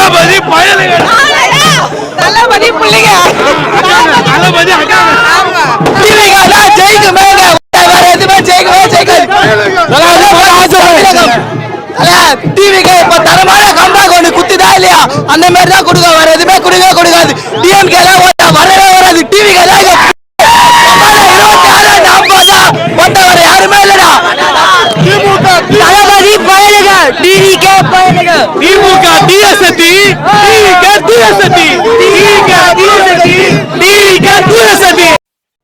தளபதி பயலுங்க, தளபதி பிள்ளைங்க, தளபதி ஜெயிக்குமே, வேற எதுவுமே ஜெயிக்கவே ஜெயிக்காது. டிவிக்கு இப்ப தரமான கம்பேக் ஒண்ணு குத்துதா இல்லையா, அந்த மாதிரி தான் கொடுக்க, வேற எதுவுமே கொடுக்கவே கொடுக்காது. டிஎம்கே எல்லாம் வரவே வராது, டிவிக்கு எல்லாம் 26 வர யாருமே இல்லடா. தளபதி பயலுங்க, டிவிகே பயலுங்க, திமுக டிஎஸ்டி, டிவிகே டிஎஸ்டி, டிவிகே டிஎஸ்டி, டிவிகே டிஎஸ்டி.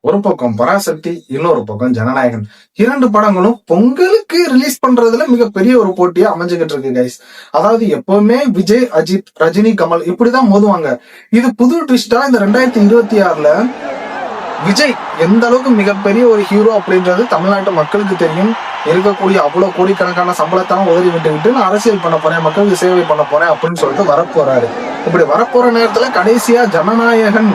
ஒரு பக்கம் பராசக்தி, இன்னொரு பக்கம் ஜனநாயகன். இரண்டு படங்களும் பொங்கலுக்கு ரிலீஸ் பண்றதுல மிகப்பெரிய ஒரு போட்டியா அமைஞ்சுகிட்டு இருக்கு கைஸ். அதாவது எப்பவுமே விஜய், அஜித், ரஜினி, கமல் இப்படிதான் மோதுவாங்க. இது புது ட்விஸ்டா இந்த 2026ல விஜய் எந்த அளவுக்கு மிகப்பெரிய ஒரு ஹீரோ அப்படின்றது தமிழ்நாட்டு மக்களுக்கு தெரியும். இருக்கக்கூடிய அவ்வளவு கோடிக்கணக்கான சம்பளத்தான் உதவி விட்டுக்கிட்டு நான் அரசியல் பண்ண போறேன், மக்களுக்கு சேவை பண்ண போறேன் அப்படின்னு சொல்லிட்டு வரப்போறாரு. இப்படி வரப்போற நேரத்துல கடைசியா ஜனநாயகன்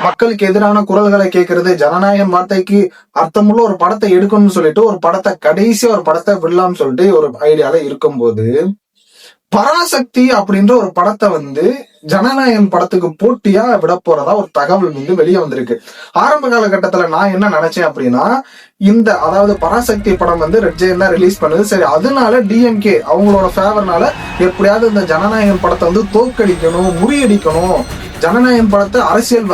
மக்களுக்கு எதிரான குரல்களை கேட்கறது, ஜனநாயகன் வார்த்தைக்கு அர்த்தமுள்ள ஒரு படத்தை எடுக்கணும்னு சொல்லிட்டு ஒரு படத்தை கடைசியா ஒரு படத்தை விடலாம்னு சொல்லிட்டு ஒரு ஐடியால இருக்கும்போது பராசக்தி அப்படின்ற ஒரு படத்தை ஜனநாயகன் படத்துக்கு போட்டியா விட போறதா ஒரு தகவல் வெளியே வந்திருக்கு. ஆரம்ப காலகட்டத்துல நான் என்ன நினைச்சேன் அப்படின்னா, இந்த அதாவது பராசக்தி படம் ரெட் ஜெயின் தான் ரிலீஸ் பண்ணுது, சரி அதனால டிஎம்கே அவங்களோட ஃபேவர்னால எப்படியாவது இந்த ஜனநாயகன் படத்தை தோற்கடிக்கணும், முறியடிக்கணும், ஜனநாயகன் படத்தை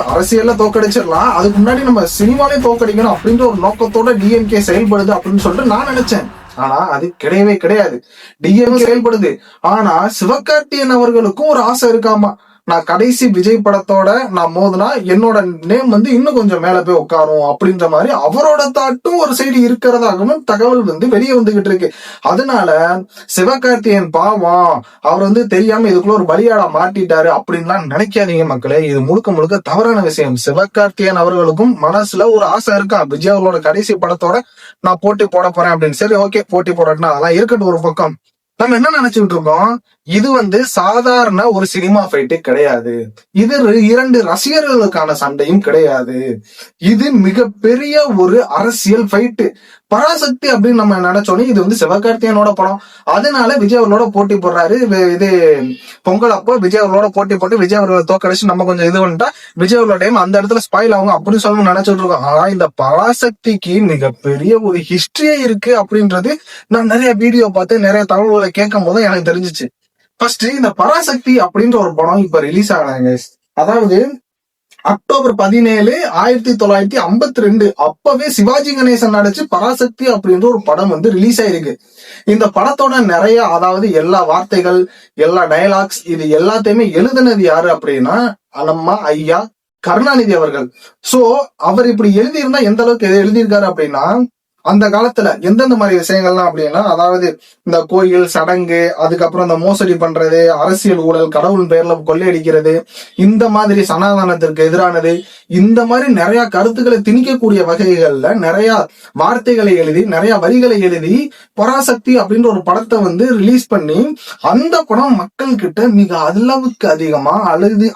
அரசியல்ல தோற்கடிச்சிடலாம், அதுக்கு முன்னாடி நம்ம சினிமாலே தோற்கடிக்கணும் அப்படின்ற ஒரு நோக்கத்தோட டிஎம்கே செயல்படுது அப்படின்னு சொல்லிட்டு நான் நினைச்சேன். ஆனா அது கிடையவே கிடையாது. டிஎம்கே செயல்படுது. ஆனா சிவகார்த்தியன் அவர்களுக்கும் ஒரு ஆசை இருக்காமா, நான் கடைசி விஜய் படத்தோட நான் மோதுனா என்னோட நேம் இன்னும் கொஞ்சம் மேல போய் உட்காரும் அப்படின்ற மாதிரி அவரோட தாட்டும் ஒரு சைடு இருக்கிறதாகவும் தகவல் வெளியே வந்துகிட்டு இருக்கு. அதனால சிவகார்த்தியன் பாவம் அவர் தெரியாம இதுக்குள்ள ஒரு பலியாடா மாட்டிட்டாரு அப்படின்லாம் நினைக்காதீங்க மக்களே. இது முழுக்க முழுக்க தவறான விஷயம். சிவகார்த்தியன் அவர்களுக்கும் மனசுல ஒரு ஆசை இருக்கா, விஜய் அவர்களோட கடைசி படத்தோட நான் போட்டி போட போறேன் அப்படின்னு. சரி ஓகே, போட்டி போடட்டும்னா அதெல்லாம் இருக்கட்டும் ஒரு பக்கம். நம்ம என்ன நினைச்சுட்டு இருக்கோம், இது சாதாரண ஒரு சினிமா ஃபைட்டு கிடையாது, இது இரண்டு ரசிகர்களுக்கான சண்டையும் கிடையாது, இது மிகப்பெரிய ஒரு அரசியல் ஃபைட்டு. பராசக்தி அப்படின்னு நம்ம நினைச்சோன்னே இது சிவகார்த்தியனோட படம், அதனால விஜய் அவர்களோட போட்டி போடுறாரு. இது பொங்கல் அப்போ விஜய் அவர்களோட போட்டி போட்டு விஜய் அவர்களை தோக்கடிச்சு நம்ம கொஞ்சம் இது பண்ணிட்டா விஜய் அவர்களோட டைம் அந்த இடத்துல ஸ்பாயில் ஆகும் அப்படின்னு சொல்லணும்னு நினைச்சிட்டு இருக்கோம். ஆனா இந்த பராசக்திக்கு மிகப்பெரிய ஒரு ஹிஸ்டரியே இருக்கு அப்படின்றது நான் நிறைய வீடியோ பார்த்து நிறைய தகவல்களை கேட்கும் போது எனக்கு தெரிஞ்சிச்சு. ஃபர்ஸ்ட் இந்த பராசக்தி அப்படின்ற ஒரு படம் இப்ப ரிலீஸ் ஆனாங்க. அதாவது அக்டோபர் 17, 1952 அப்பவே சிவாஜி கணேசன் நடிச்சு பராசக்தி அப்படின்ற ஒரு படம் ரிலீஸ் ஆயிருக்கு. இந்த படத்தோட நிறைய அதாவது எல்லா வார்த்தைகள், எல்லா டயலாக்ஸ் இது எல்லாத்தையுமே எழுதினது யாரு அப்படின்னா நம்ம ஐயா கருணாநிதி அவர்கள். சோ அவர் இப்படி எழுதியிருந்தா எந்த அளவுக்கு எழுதியிருக்காரு அப்படின்னா, அந்த காலத்துல எந்தெந்த மாதிரி விஷயங்கள்லாம் அப்படின்னா, அதாவது இந்த கோயில் சடங்கு, அதுக்கப்புறம் இந்த மோசடி பண்றது, அரசியல் ஊழல், கடவுள் பெயர்ல கொள்ளையடிக்கிறது, இந்த மாதிரி சனாதனத்திற்கு எதிரானது, இந்த மாதிரி நிறைய கருத்துக்களை திணிக்கக்கூடிய வகைகள்ல நிறைய வார்த்தைகளை எழுதி நிறைய வரிகளை எழுதி பராசக்தி அப்படின்ற ஒரு படத்தை ரிலீஸ் பண்ணி அந்த படம் மக்கள் கிட்ட மிக அளவுக்கு அதிகமா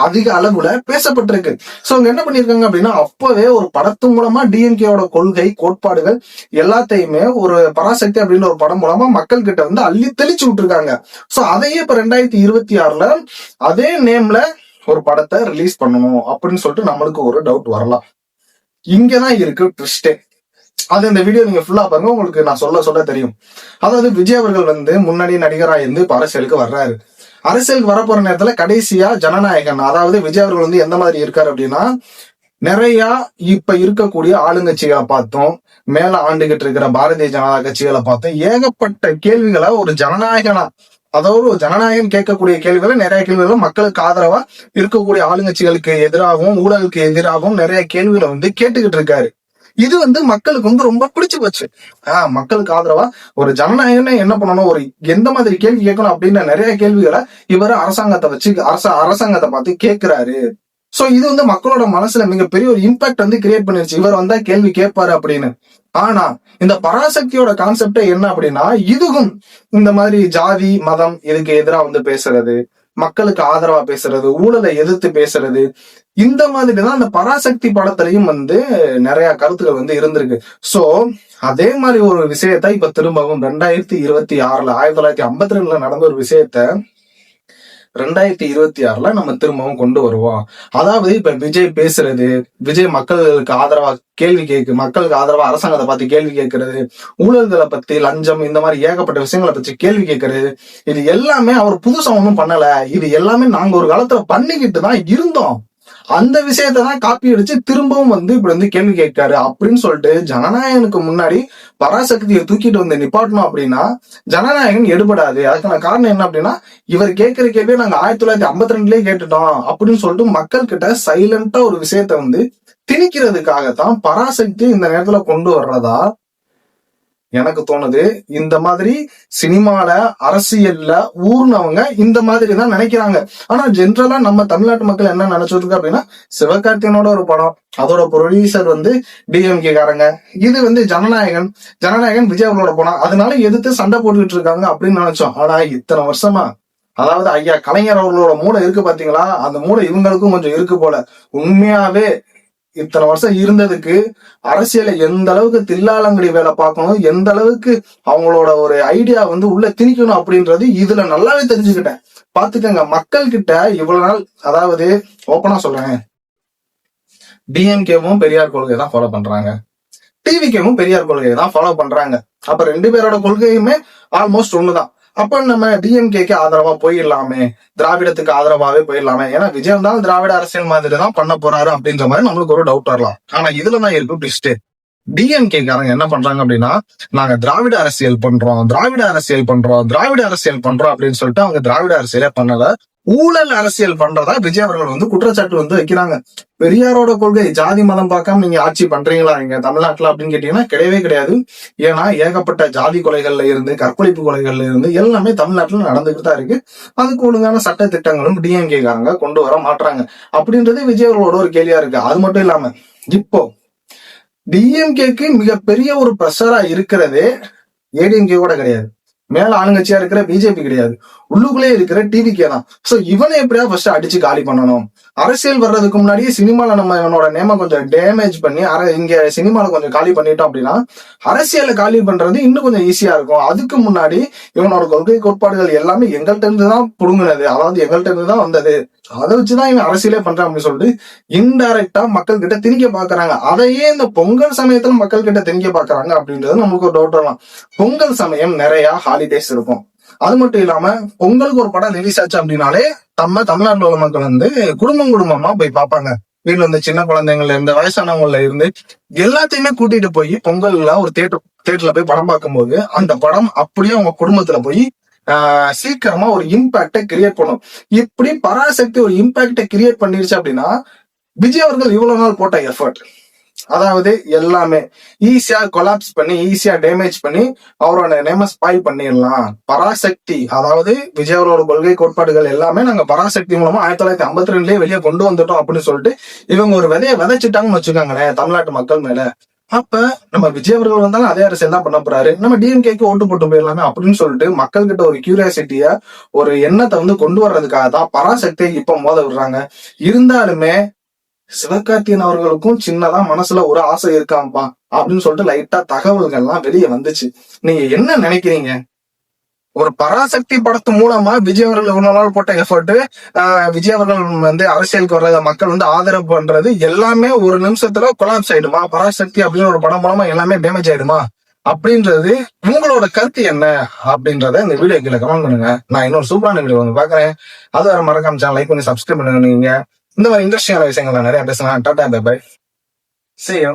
அதிக அளவுல பேசப்பட்டிருக்கு. சோ அவங்க என்ன பண்ணிருக்காங்க அப்படின்னா, அப்பவே ஒரு படத்து மூலமா டிஎம்கேவோட கொள்கை கோட்பாடுகள் எல்லாத்தையுமே ஒரு பராசக்தி அப்படின்ற ஒரு படம் மூலமா மக்கள் கிட்ட அள்ளி தெளிச்சு விட்டுருக்காங்க. சோ அதையே இப்ப 2026ல அதே நேம்ல ஒரு படத்தை ரிலீஸ் பண்ணணும் அப்படின்னு சொல்லிட்டு நம்மளுக்கு ஒரு டவுட் வரலாம். இங்கதான் இருக்கு ட்விஸ்டே. அது இந்த வீடியோ நீங்க ஃபுல்லா பாருங்க, உங்களுக்கு நான் சொல்ல தெரியும். அதாவது விஜய் அவர்கள் முன்னாடி நடிகரா இருந்து அரசியலுக்கு வர்றாரு. அரசியலுக்கு வரப்போற நேரத்துல கடைசியா ஜனநாயகன் அதாவது விஜய் அவர்கள் எந்த மாதிரி இருக்காரு அப்படின்னா, நிறைய இப்ப இருக்கக்கூடிய ஆளுங்கட்சிகளை பார்த்தோம், மேல ஆண்டுகிட்டு இருக்கிற பாரதிய ஜனதா கட்சிகளை பார்த்தோம், ஏகப்பட்ட கேள்விகளை ஒரு ஜனநாயகனா அதாவது ஒரு ஜனநாயகம் கேட்கக்கூடிய கேள்விகளை நிறைய கேள்விகளை மக்களுக்கு ஆதரவா இருக்கக்கூடிய ஆளுங்கட்சிகளுக்கு எதிராகவும் ஊழலுக்கு எதிராகவும் நிறைய கேள்விகளை கேட்டுக்கிட்டு இருக்காரு. இது மக்களுக்கு ரொம்ப பிடிச்சு போச்சு. மக்களுக்கு ஆதரவா ஒரு ஜனநாயகனை என்ன பண்ணணும், ஒரு எந்த மாதிரி கேள்வி கேட்கணும் அப்படின்ற நிறைய கேள்விகளை இவர் அரசாங்கத்தை வச்சு அரசாங்கத்தை பார்த்து கேட்கிறாரு. சோ இது மக்களோட மனசுல மிகப்பெரிய ஒரு இம்பாக்ட் கிரியேட் பண்ணிருச்சு, இவர் வந்தா கேள்வி கேட்பாரு அப்படின்னு. ஆனா இந்த பராசக்தியோட கான்செப்டே என்ன அப்படின்னா, இதுவும் இந்த மாதிரி ஜாதி மதம் இதுக்கு எதிராக பேசுறது, மக்களுக்கு ஆதரவா பேசுறது, ஊழலை எதிர்த்து பேசுறது, இந்த மாதிரிதான் அந்த பராசக்தி படத்திலையும் நிறைய கருத்துக்கள் இருந்திருக்கு. சோ அதே மாதிரி ஒரு விஷயத்த இப்ப திரும்பவும் 2026ல 1952ல நடந்த ஒரு விஷயத்த 2026ல நம்ம திரும்பவும் கொண்டு வருவோம். அதாவது இப்ப விஜய் பேசுறது, விஜய் மக்களுக்கு ஆதரவா கேள்வி மக்களுக்கு ஆதரவா அரசாங்கத்தை பார்த்து கேள்வி கேட்கறது, ஊழல்களை பத்தி, லஞ்சம், இந்த மாதிரி ஏகப்பட்ட விஷயங்களை பத்தி கேள்வி கேட்கறது, இது எல்லாமே அவர் புதுசா ஒண்ணும் பண்ணல. இது எல்லாமே நாங்க ஒரு காலத்துல பண்ணிக்கிட்டு தான் இருந்தோம். அந்த விஷயத்த தான் காப்பி அடிச்சு திரும்பவும் இப்படி கேள்வி கேட்காரு அப்படின்னு சொல்லிட்டு ஜனநாயகனுக்கு முன்னாடி பராசக்தியை தூக்கிட்டு வந்து நிப்பாட்டணும் அப்படின்னா ஜனநாயகன் எடுபடாது. அதுக்கான காரணம் என்ன அப்படின்னா, இவர் கேட்கிற கேள்வியை நாங்க 1952லயே கேட்டுட்டோம் அப்படின்னு சொல்லிட்டு மக்கள் கிட்ட சைலண்டா ஒரு விஷயத்த திணிக்கிறதுக்காகத்தான் பராசக்தி இந்த நேரத்துல கொண்டு வர்றதா எனக்கு தோணுது. இந்த மாதிரி சினிமால, அரசியல்ல ஊர்னவங்க இந்த மாதிரி தான் நினைக்கிறாங்க. ஆனா ஜென்ரலா நம்ம தமிழ்நாட்டு மக்கள் என்ன நினைச்சிட்டு இருக்கோம் அப்படின்னா, சிவகார்த்தியனோட ஒரு படம், அதோட ப்ரொடியூசர் டிஎம்கே காரங்க, இது ஜனநாயகன் விஜய் அவர்களோட படம், அதனால எதிர்த்து சண்டை போட்டுக்கிட்டு இருக்காங்க அப்படின்னு நினைச்சோம். ஆனா இத்தனை வருஷமா, அதாவது ஐயா கலைஞர் அவர்களோட மூளை இருக்கு பாத்தீங்களா, அந்த மூளை இவங்களுக்கும் கொஞ்சம் இருக்கு போல. உண்மையாவே இத்தனை வருஷம் இருந்ததுக்கு அரசியல எந்த அளவுக்கு தில்லாலங்கடி வேலை பார்க்கணும், எந்த அளவுக்கு அவங்களோட ஒரு ஐடியா உள்ள திணிக்கணும் அப்படின்றது இதுல நல்லாவே தெரிஞ்சுக்கிட்டேன். பாத்துக்கங்க, மக்கள் கிட்ட இவ்வளவு நாள், அதாவது ஓப்பனா சொல்றேன், டிஎம்கேவும் பெரியார் கொள்கையை தான் ஃபாலோ பண்றாங்க, டிவிகேவும் பெரியார் கொள்கையை தான் ஃபாலோ பண்றாங்க. அப்ப ரெண்டு பேரோட கொள்கையுமே ஆல்மோஸ்ட் ஒண்ணுதான். அப்ப நம்ம டிஎம்கேக்கு ஆதரவா போயிடலாமே, திராவிடத்துக்கு ஆதரவாவே போயிடலாமே, ஏன்னா விஜய் தான் திராவிட அரசியல் மாதிரி தான் பண்ண போறாரு அப்படின்ற மாதிரி நம்மளுக்கு ஒரு டவுட் வரலாம். ஆனா இதுலதான் இருக்கு ட்விஸ்ட். டிஎம்கே காரங்க என்ன பண்றாங்க அப்படின்னா, நாங்க திராவிட அரசியல் பண்றோம் அப்படின்னு சொல்லிட்டு அவங்க திராவிட அரசியலே பண்ணல, ஊழல் அரசியல் பண்றதா விஜய் அவர்கள் குற்றச்சாட்டு வைக்கிறாங்க. பெரியாரோட கொள்கை ஜாதி மதம் பார்க்காம நீங்க ஆட்சி பண்றீங்களா இங்க தமிழ்நாட்டுல அப்படின்னு கேட்டீங்கன்னா கிடையவே கிடையாது. ஏன்னா ஏகப்பட்ட ஜாதி கொலைகள்ல இருந்து, கற்பழிப்பு கொலைகள்ல இருந்து எல்லாமே தமிழ்நாட்டுல நடந்துகிட்டு தான் இருக்கு. அதுக்கு ஒழுங்கான சட்ட திட்டங்களும் டிஎம்கே காரங்க கொண்டு வர மாட்டாங்க அப்படின்றது விஜய் அவர்களோட ஒரு கேள்வியா இருக்கு. அது மட்டும் இல்லாம இப்போ டிஎம்கேக்கு மிகப்பெரிய ஒரு பிரஷரா இருக்கிறதே ஏடிஎம்கே கூட கிடையாது, மேல ஆளுங்கட்சியா இருக்கிற பிஜேபி கிடையாது, உள்ளுக்குள்ளே இருக்கிற டிவிகே தான். சோ இவனை எப்படியா ஃபர்ஸ்ட் அடிச்சு காலி பண்ணணும். அரசியல் வர்றதுக்கு முன்னாடியே சினிமால நம்ம இவனோட நேம கொஞ்சம் டேமேஜ் பண்ணி இங்க சினிமால கொஞ்சம் காலி பண்ணிட்டோம் அப்படின்னா அரசியல காலி பண்றது இன்னும் கொஞ்சம் ஈஸியா இருக்கும். அதுக்கு முன்னாடி இவனோட கொள்கை கோட்பாடுகள் எல்லாமே எங்கள்கிட்ட இருந்து தான் புடுங்கினது, அதாவது எங்கள்கிட்ட இருந்து தான் வந்தது, அதை வச்சுதான் இவன் அரசியலே பண்றான் அப்படின்னு சொல்லிட்டு இன்டைரக்டா மக்கள் கிட்ட திணிக்க பாக்குறாங்க. அதையே இந்த பொங்கல் சமயத்துல மக்கள் கிட்ட திணிக்க பாக்குறாங்க அப்படின்றது நமக்கு ஒரு டவுட் வரலாம். பொங்கல் சமயம் நிறைய ஹாலிடேஸ் இருக்கும். அது மட்டும் இல்லாம பொங்கலுக்கு ஒரு படம் ரிலீஸ் ஆச்சு அப்படின்னாலே நம்ம தமிழ்நாட்டுல உள்ள மக்கள் குடும்பமா போய் பார்ப்பாங்க. வீட்டுல சின்ன குழந்தைங்கள்ல இருந்து வயசானவங்கள்ல இருந்து எல்லாத்தையுமே கூட்டிட்டு போய் பொங்கல்ல ஒரு தியேட்டர்ல போய் படம் பார்க்கும்போது அந்த படம் அப்படியே அவங்க குடும்பத்துல போய் சீக்கிரமா ஒரு இம்பாக்ட கிரியேட் பண்ணும். இப்படி பராசக்தி ஒரு இம்பாக்ட கிரியேட் பண்ணிருச்சு அப்படின்னா விஜய் அவர்கள் இவ்வளவு நாள் போட்ட எஃபர்ட், அதாவது எல்லாமே ஈஸியா கொலாப்ஸ் பண்ணி, ஈஸியா டேமேஜ் பண்ணி அவரோட நேம ஸ்பாயில் பண்ணிடலாம். பராசக்தி, அதாவது விஜய் அவரோட கொள்கை கோட்பாடுகள் எல்லாமே நாங்க பராசக்தி மூலமா 1952லயே வெளியே கொண்டு வந்துட்டோம் அப்படின்னு சொல்லிட்டு இவங்க ஒரு விதையை விதைச்சிட்டாங்கன்னு வச்சுக்காங்களேன் தமிழ்நாட்டு மக்கள் மேல. அப்ப நம்ம விஜய் அவர்கள் வந்தாலும் அதே அரசியல் தான் பண்ண போறாரு, நம்ம டிஎம்கேக்கு ஓட்டு போட்டு போயிடலாமே அப்படின்னு சொல்லிட்டு மக்கள் கிட்ட ஒரு கியூரியாசிட்டிய, ஒரு எண்ணத்தை கொண்டு வர்றதுக்காக தான் பராசக்தியை இப்ப மோத விடுறாங்க. இருந்தாலுமே சிவகார்த்தியன் அவர்களுக்கும் சின்னதா மனசுல ஒரு ஆசை இருக்காம்பா அப்படின்னு சொல்லிட்டு லைட்டா தகவல்கள்லாம் வெளியே வந்துச்சு. நீங்க என்ன நினைக்கிறீங்க? ஒரு பராசக்தி படத்து மூலமா விஜய் அவர்கள் இவ்வளவு நாள் போட்ட எஃபர்ட், விஜய் அவர்கள் அரசியலுக்கு வர்றத மக்கள் ஆதரவு பண்றது எல்லாமே ஒரு நிமிஷத்துல கொலாப்ஸ் ஆயிடுமா? பராசக்தி அப்படின்னு ஒரு படம் மூலமா எல்லாமே டேமேஜ் ஆயிடுமா அப்படின்றது உங்களோட கருத்து என்ன அப்படின்றத இந்த வீடியோ கீழே கமெண்ட் பண்ணுங்க. நான் இன்னொரு சூப்பரான வீடியோ பாக்குறேன். அது வர மறக்காம சேனல் லைக் பண்ணி சப்ஸ்கிரைப் பண்ணுங்க. நீங்க இந்த மாதிரி இன்ட்ரெஸ்டிங்கான விஷயங்கள் நிறைய பேசலாம். Tata, bye bye, see you.